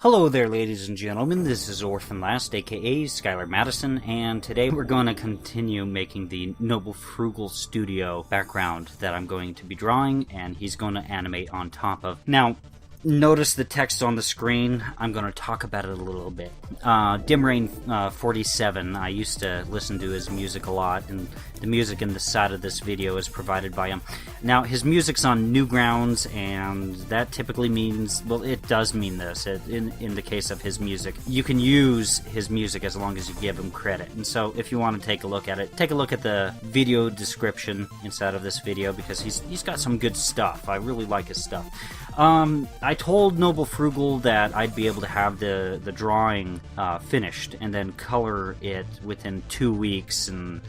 Hello there, ladies and gentlemen, this is Orphanlast, aka Skylar Madison, and today we're going to continue making the Noble Frugal Studio background that I'm going to be drawing, and he's going to animate on top of. Now, notice the text on the screen. I'm going to talk about it a little bit. Dimrain 47, I used to listen to his music a lot, and the music in the side of this video is provided by him. Now, his music's on Newgrounds, and that typically means, well, it does mean this. In the case of his music, you can use his music as long as you give him credit. And so, if you want to take a look at it, take a look at the video description inside of this video, because he's got some good stuff. I really like his stuff. I told Noble Frugal that I'd be able to have the drawing finished and then color it within 2 weeks, and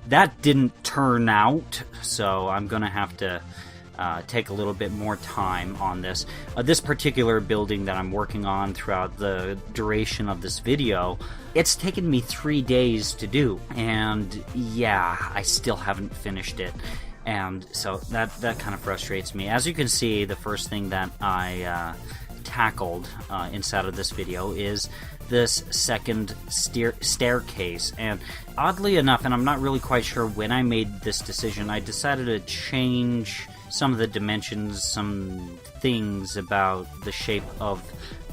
that didn't turn out, so I'm gonna have to take a little bit more time on this. This particular building that I'm working on throughout the duration of this video, it's taken me 3 days to do, and yeah, I still haven't finished it. And so that kind of frustrates me. As you can see, the first thing that I tackled inside of this video is this second staircase. And oddly enough, and I'm not really quite sure when I made this decision, I decided to change some of the dimensions, some things about the shape of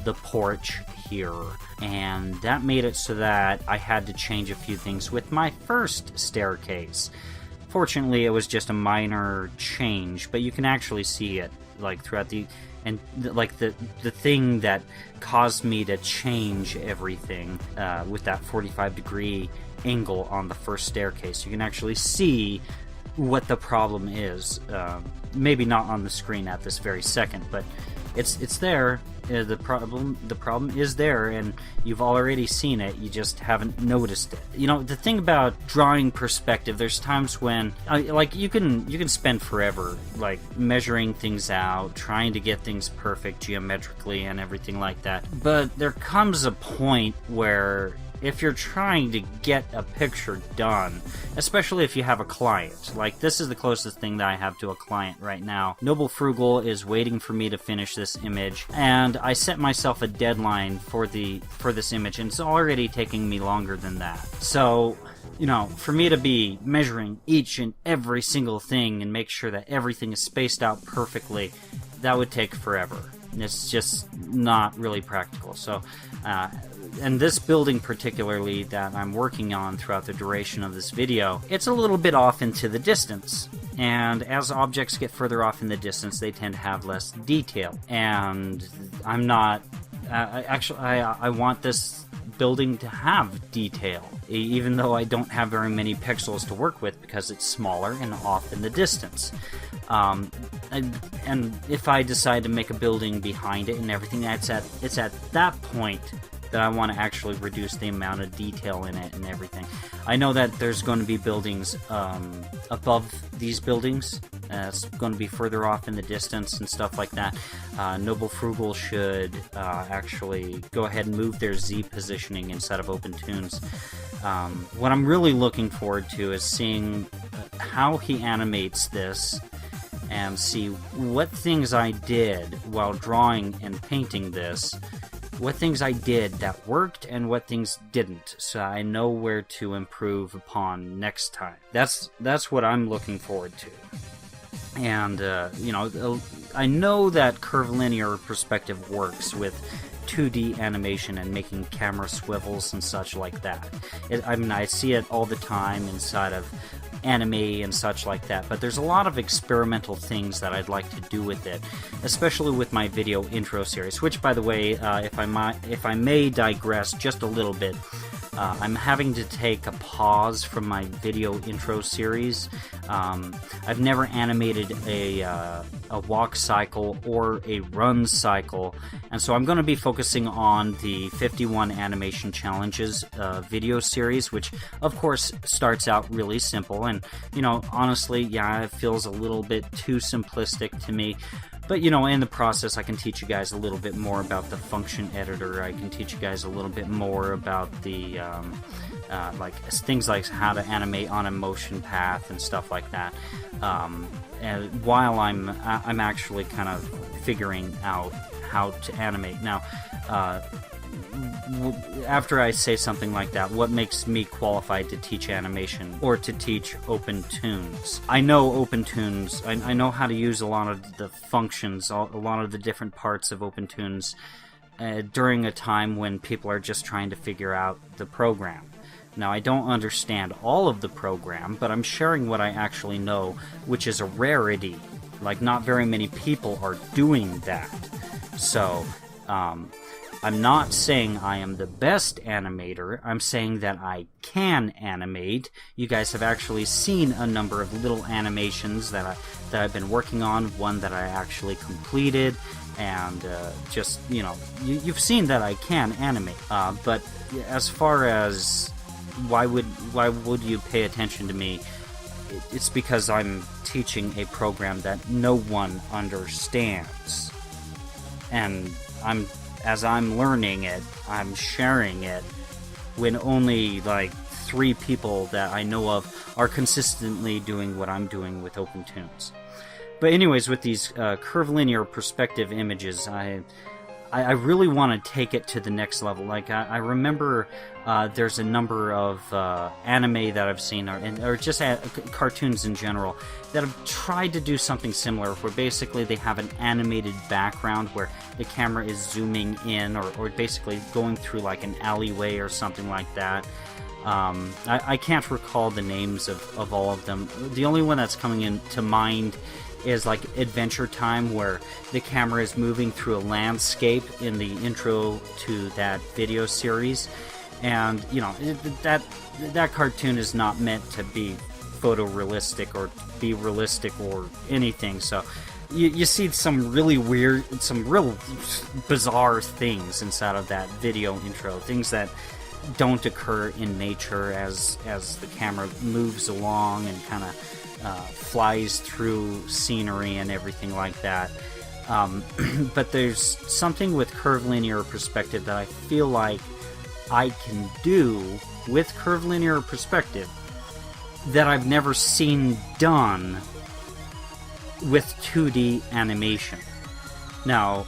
the porch here. And that made it so that I had to change a few things with my first staircase. Fortunately, it was just a minor change, but you can actually see it like throughout the thing that caused me to change everything with that 45-degree angle on the first staircase. You can actually see what the problem is. Maybe not on the screen at this very second, but it's there. The problem is there, and you've already seen it. You just haven't noticed it. You know, the thing about drawing perspective, there's times when like you can spend forever like measuring things out, trying to get things perfect geometrically and everything like that. But there comes a point where if you're trying to get a picture done, especially if you have a client, like this is the closest thing that I have to a client right now. Noble Frugal is waiting for me to finish this image, and I set myself a deadline for this image, and it's already taking me longer than that. So, you know, for me to be measuring each and every single thing and make sure that everything is spaced out perfectly, that would take forever. It's just not really practical. So, and this building particularly that I'm working on throughout the duration of this video, it's a little bit off into the distance. And as objects get further off in the distance, they tend to have less detail. And I'm not... I want this building to have detail, even though I don't have very many pixels to work with because it's smaller and off in the distance. And if I decide to make a building behind it and everything, it's at that point that I want to actually reduce the amount of detail in it and everything. I know that there's going to be buildings above these buildings. It's going to be further off in the distance and stuff like that. Noble Frugal should actually go ahead and move their Z positioning inside of OpenTunes. What I'm really looking forward to is seeing how he animates this and see what things I did while drawing and painting this, what things I did that worked and what things didn't, so I know where to improve upon next time. That's what I'm looking forward to. And, you know, I know that curvilinear perspective works with 2D animation and making camera swivels and such like that. I mean, I see it all the time inside of anime and such like that, but there's a lot of experimental things that I'd like to do with it, especially with my video intro series, which, by the way, if I may digress just a little bit, I'm having to take a pause from my video intro series. I've never animated a walk cycle or a run cycle, and so I'm going to be focusing on the 51 animation challenges video series, which of course starts out really simple, and you know, honestly, yeah, it feels a little bit too simplistic to me. But, you know, in the process, I can teach you guys a little bit more about the function editor. I can teach you guys a little bit more about the, like, things like how to animate on a motion path and stuff like that. And while I'm actually kind of figuring out how to animate. Now, after I say something like that, what makes me qualified to teach animation or to teach OpenToons? I know OpenToons. I know how to use a lot of the functions, a lot of the different parts of OpenToons during a time when people are just trying to figure out the program. Now, I don't understand all of the program, but I'm sharing what I actually know, which is a rarity. Like, not very many people are doing that. So, I'm not saying I am the best animator. I'm saying that I can animate. You guys have actually seen a number of little animations that I've been working on. One that I actually completed, and just, you know, you've seen that I can animate. But as far as why would you pay attention to me? It's because I'm teaching a program that no one understands, and as I'm learning it, I'm sharing it when only like 3 people that I know of are consistently doing what I'm doing with OpenToons. But anyways, with these curvilinear perspective images, I really want to take it to the next level. Like, I remember there's a number of anime that I've seen, or just cartoons in general, that have tried to do something similar, where basically they have an animated background where the camera is zooming in, or basically going through like an alleyway or something like that. I can't recall the names of all of them. The only one that's coming into mind is like Adventure Time, where the camera is moving through a landscape in the intro to that video series. And, you know, that cartoon is not meant to be photorealistic or be realistic or anything. So you see some really weird, some real bizarre things inside of that video intro. Things that don't occur in nature as the camera moves along and kind of flies through scenery and everything like that. But there's something with curvilinear perspective that I feel like I can do with curvilinear perspective that I've never seen done with 2D animation. Now,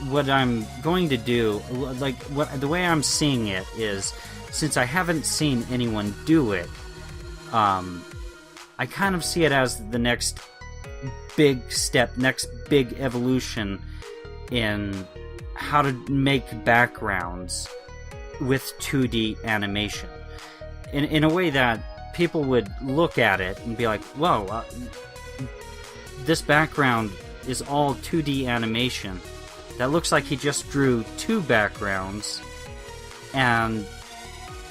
what I'm going to do, like the way I'm seeing it is, since I haven't seen anyone do it, I kind of see it as the next big step, next big evolution in how to make backgrounds with 2D animation. In a way that people would look at it and be like, whoa, this background is all 2D animation. That looks like he just drew 2 backgrounds, and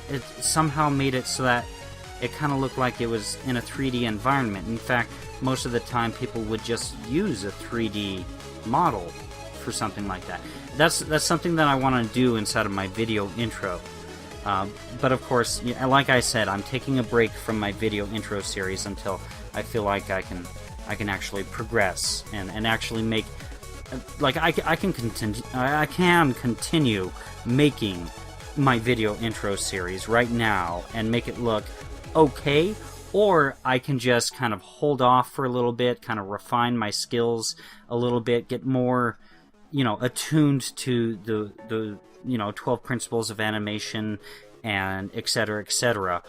it somehow made it so that it kind of looked like it was in a 3D environment. In fact, most of the time people would just use a 3D model for something like that. That's something that I want to do inside of my video intro. But of course, like I said, I'm taking a break from my video intro series until I feel like I can actually progress and actually make, like, I can continue making my video intro series right now and make it look okay, or I can just kind of hold off for a little bit, kind of refine my skills a little bit, get more, you know, attuned to the 12 principles of animation and etc.,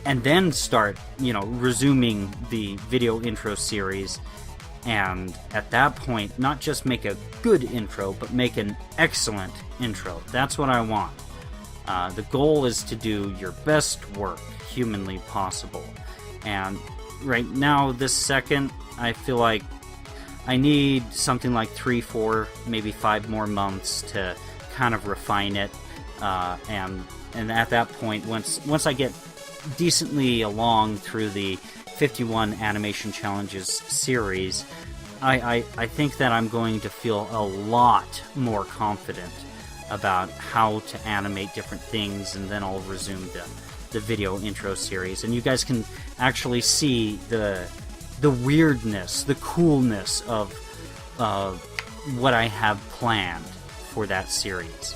and then start, resuming the video intro series, and at that point not just make a good intro, but make an excellent intro. That's what I want. The goal is to do your best work humanly possible, and right now, this second, I feel like I need something like 3, 4, maybe 5 more months to kind of refine it, and at that point, once I get decently along through the 51 animation challenges series, I think that I'm going to feel a lot more confident about how to animate different things, and then I'll resume the video intro series, and you guys can actually see the weirdness, the coolness of what I have planned for that series.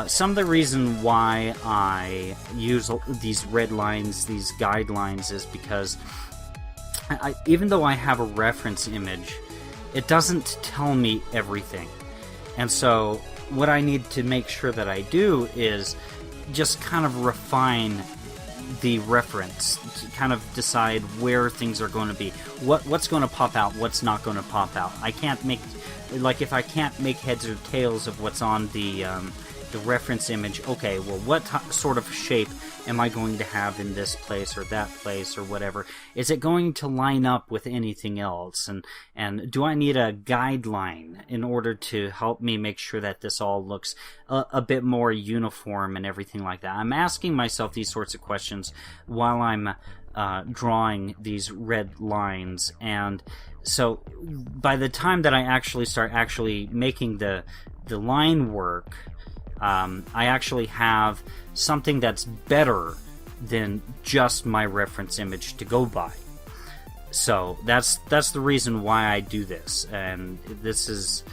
Some of the reason why I use these red lines, these guidelines, is because even though I have a reference image it doesn't tell me everything. And so what I need to make sure that I do is just kind of refine the reference, to kind of decide where things are going to be, what's going to pop out, what's not going to pop out. I can't make, like, if I can't make heads or tails of what's on the reference image, okay, well, what sort of shape am I going to have in this place or that place or whatever? Is it going to line up with anything else? And do I need a guideline in order to help me make sure that this all looks a bit more uniform and everything like that? I'm asking myself these sorts of questions while I'm drawing these red lines, and so by the time that I actually start making the line work, I actually have something that's better than just my reference image to go by. So that's the reason why I do this, and this is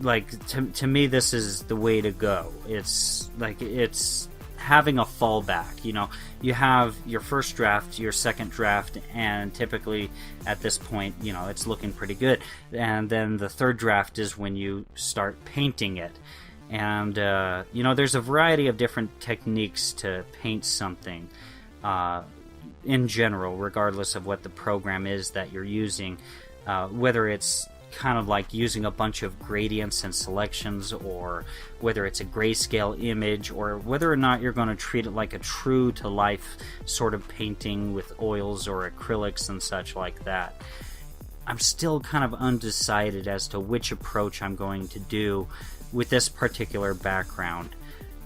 like, to me, this is the way to go. It's like, it's having a fallback. You know, you have your first draft, your second draft, and typically at this point, you know, it's looking pretty good. And then the third draft is when you start painting it. And, you know, there's a variety of different techniques to paint something in general, regardless of what the program is that you're using, whether it's kind of like using a bunch of gradients and selections, or whether it's a grayscale image, or whether or not you're going to treat it like a true to life sort of painting with oils or acrylics and such like that. I'm still kind of undecided as to which approach I'm going to do with this particular background,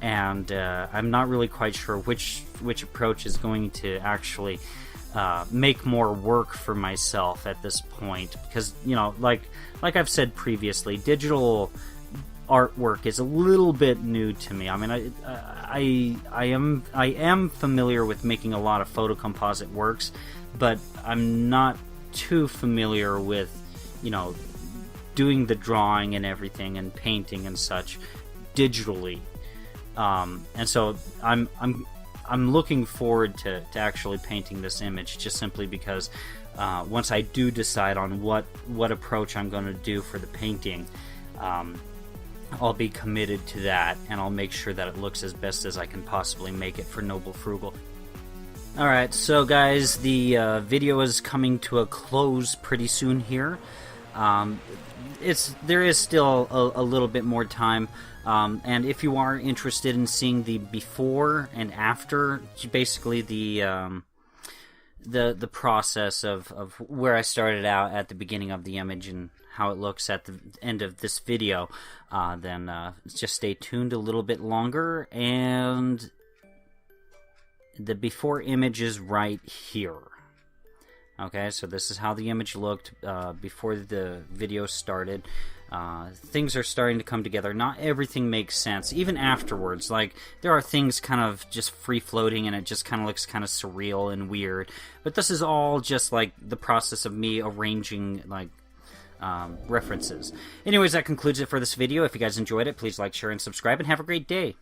and I'm not really quite sure which approach is going to actually make more work for myself at this point, because, you know, like I've said previously, digital artwork is a little bit new to me. I mean, I am familiar with making a lot of photocomposite works, but I'm not too familiar with, you know, doing the drawing and everything and painting and such digitally. And so I'm looking forward to actually painting this image, just simply because once I do decide on what approach I'm going to do for the painting, I'll be committed to that, and I'll make sure that it looks as best as I can possibly make it for Noble Frugal. Alright, so guys, the video is coming to a close pretty soon here. There is still a little bit more time, and if you are interested in seeing the before and after, basically the process of where I started out at the beginning of the image and how it looks at the end of this video, then just stay tuned a little bit longer. And the before image is right here. Okay, so this is how the image looked before the video started. Things are starting to come together. Not everything makes sense, even afterwards. Like, there are things kind of just free-floating, and it just kind of looks kind of surreal and weird. But this is all just, like, the process of me arranging, like, references. Anyways, that concludes it for this video. If you guys enjoyed it, please like, share, and subscribe, and have a great day.